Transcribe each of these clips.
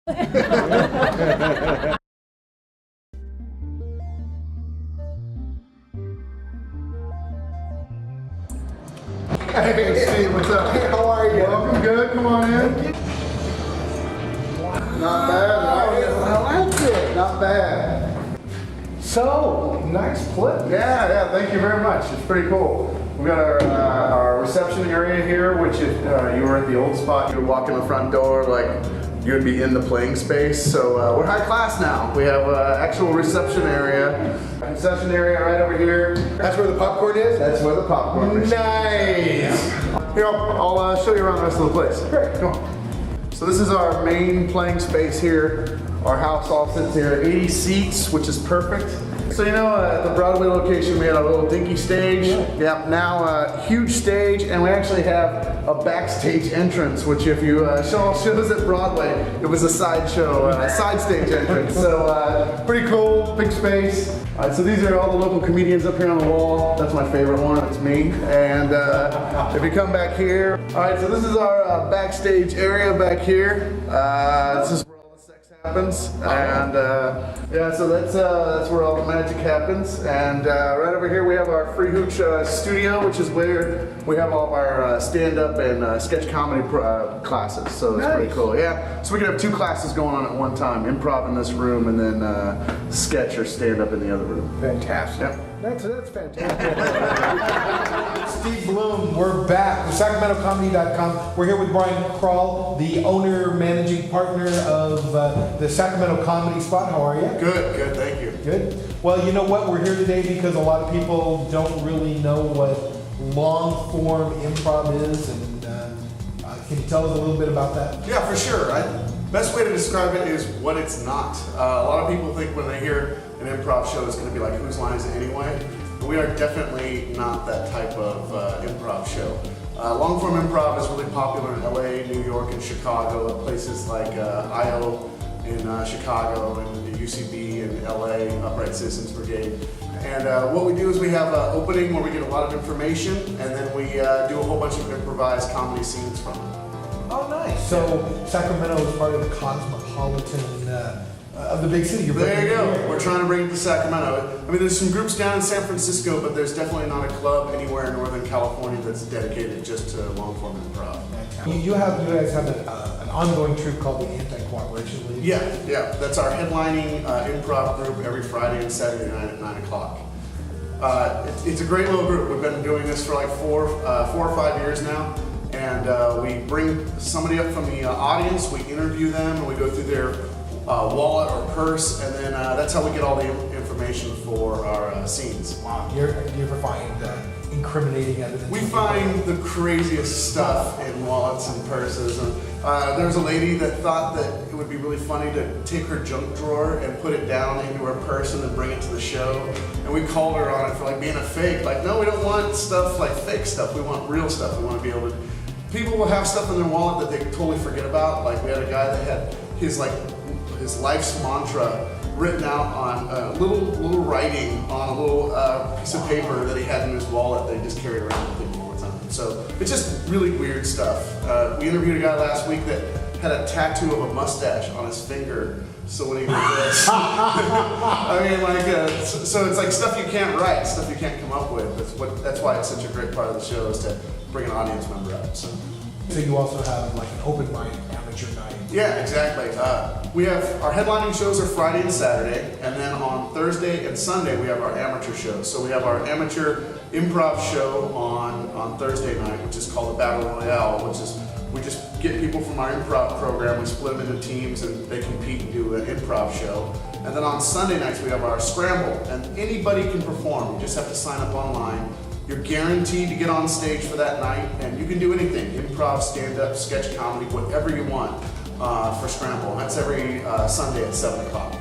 Hey, Steve, what's up? Hey, how are you? Welcome, good, come on in. Not bad, I like it. not bad. So, nice clip. Yeah, thank you very much. It's pretty cool. We got our reception area here, which is, you were at the old spot. You would walk in the front door like you would be in the playing space. So we're high class now. We have actual reception area. Reception area right over here. That's where the popcorn is? That's where the popcorn is. Nice. Here, I'll show you around the rest of the place. Great. Come on. So this is our main playing space here. Our house all sits here, 80 seats, which is perfect. So you know, at the Broadway location, we had a little dinky stage. Yep, now a huge stage, and we actually have a backstage entrance, which if you saw shows at Broadway, it was a sideshow, side stage entrance. So pretty cool, big space. All right, so these are all the local comedians up here on the wall. That's my favorite one, it's me. And if you come back here, all right, so this is our backstage area back here. This is where all the sex happens, and yeah, so that's where all the magic happens. And right over here we have our Free Hooch studio, which is where we have all of our stand-up and sketch comedy classes. So it's pretty cool. Yeah, so we can have 2 classes going on at one time: improv in this room, and then sketch or stand-up in the other room. Fantastic. Yep. That's fantastic. Steve Bloom, we're back. SacramentoComedy.com. We're here with Brian Kroll, the owner, managing partner of the Sacramento Comedy Spot. How are you? Good, thank you. Good. Well, you know what? We're here today because a lot of people don't really know what long form improv is, and can you tell us a little bit about that? Yeah, for sure. Best way to describe it is what it's not. A lot of people think when they hear an improv show it's going to be like Whose Line Is It Anyway? But we are definitely not that type of improv show. Long form improv is really popular in LA, New York, and Chicago, places like IO in Chicago, and the UCB in LA, Upright Citizens Brigade. And what we do is we have an opening where we get a lot of information, and then we do a whole bunch of improvised comedy scenes from it. Oh, nice. So Sacramento is part of the cosmopolitan of the big city. There you go. We're trying to bring it to Sacramento. I mean, there's some groups down in San Francisco, but there's definitely not a club anywhere in Northern California that's dedicated just to long form improv. You guys have an ongoing troupe called the Anti-Cooperation League. Yeah. That's our headlining improv group every Friday and Saturday night at 9 o'clock. It's a great little group. We've been doing this for like four or 5 years now. And we bring somebody up from the audience, we interview them, and we go through their wallet or purse, and then that's how we get all the information for our scenes. Wow. Do you ever find incriminating evidence? We find the craziest stuff in wallets and purses. And there was a lady that thought that it would be really funny to take her junk drawer and put it down into her purse and then bring it to the show. And we called her on it for like being a fake. Like, no, we don't want stuff like fake stuff. We want real stuff. We want to be able to. People will have stuff in their wallet that they totally forget about. Like we had a guy that had his life's mantra written out on little writing on a little piece of paper that he had in his wallet that he just carried around with him all the time. So it's just really weird stuff. We interviewed a guy last week that had a tattoo of a mustache on his finger. So when he did this, I mean, so it's like stuff you can't write, stuff you can't come up with. That's why it's such a great part of the show, is to bring an audience member up. So you also have like an open mic amateur night. Yeah, exactly. We have our headlining shows are Friday and Saturday, and then on Thursday and Sunday we have our amateur shows. So we have our amateur improv show on Thursday night, which is called the Battle Royale, which is we just get people from our improv program, we split them into teams, and they compete and do an improv show. And then on Sunday nights we have our Scramble, and anybody can perform. You just have to sign up online. You're guaranteed to get on stage for that night, and you can do anything: improv, stand-up, sketch comedy, whatever you want for Scramble. And that's every Sunday at 7 o'clock.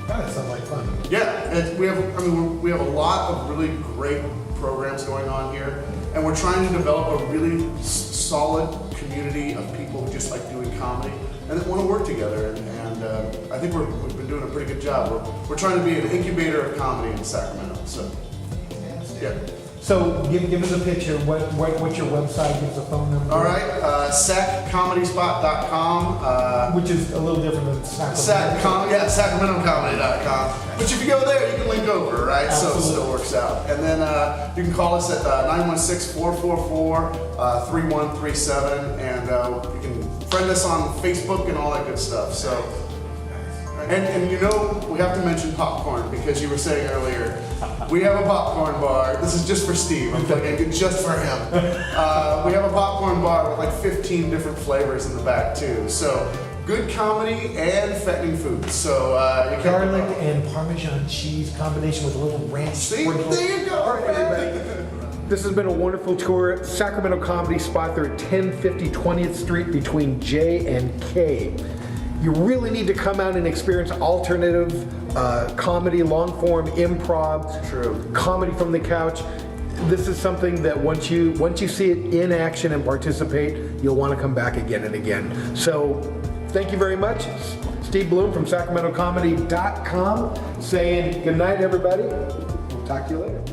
That sounds like fun. Yeah, we have a lot of really great programs going on here, and we're trying to develop a really solid community of people who just like doing comedy and that want to work together. And I think we've been doing a pretty good job. We're trying to be an incubator of comedy in Sacramento. So, yeah. So give us a picture. What's your website? Give us a phone number. All right, saccomedyspot.com. Which is a little different than SacramentoComedy.com. But if you go there, you can link over, right? So it still works out. And then you can call us at 916-444-3137, and you can friend us on Facebook and all that good stuff. So, and you know, we have to mention popcorn because you were saying earlier, we have a popcorn bar. This is just for Steve. I'm plugging it just for him. We have a popcorn bar with like 15 different flavors in the back too. So good comedy and fattening food. So you can garlic and Parmesan cheese combination with a little ranch. See, there you go. All right, everybody. This has been a wonderful tour. Sacramento Comedy Spot. They're at 1050 20th Street between J and K. You really need to come out and experience alternative comedy, long form improv, comedy from the couch. This is something that once you see it in action and participate, you'll want to come back again and again. So thank you very much. Steve Bloom from SacramentoComedy.com saying good night, everybody. We'll talk to you later.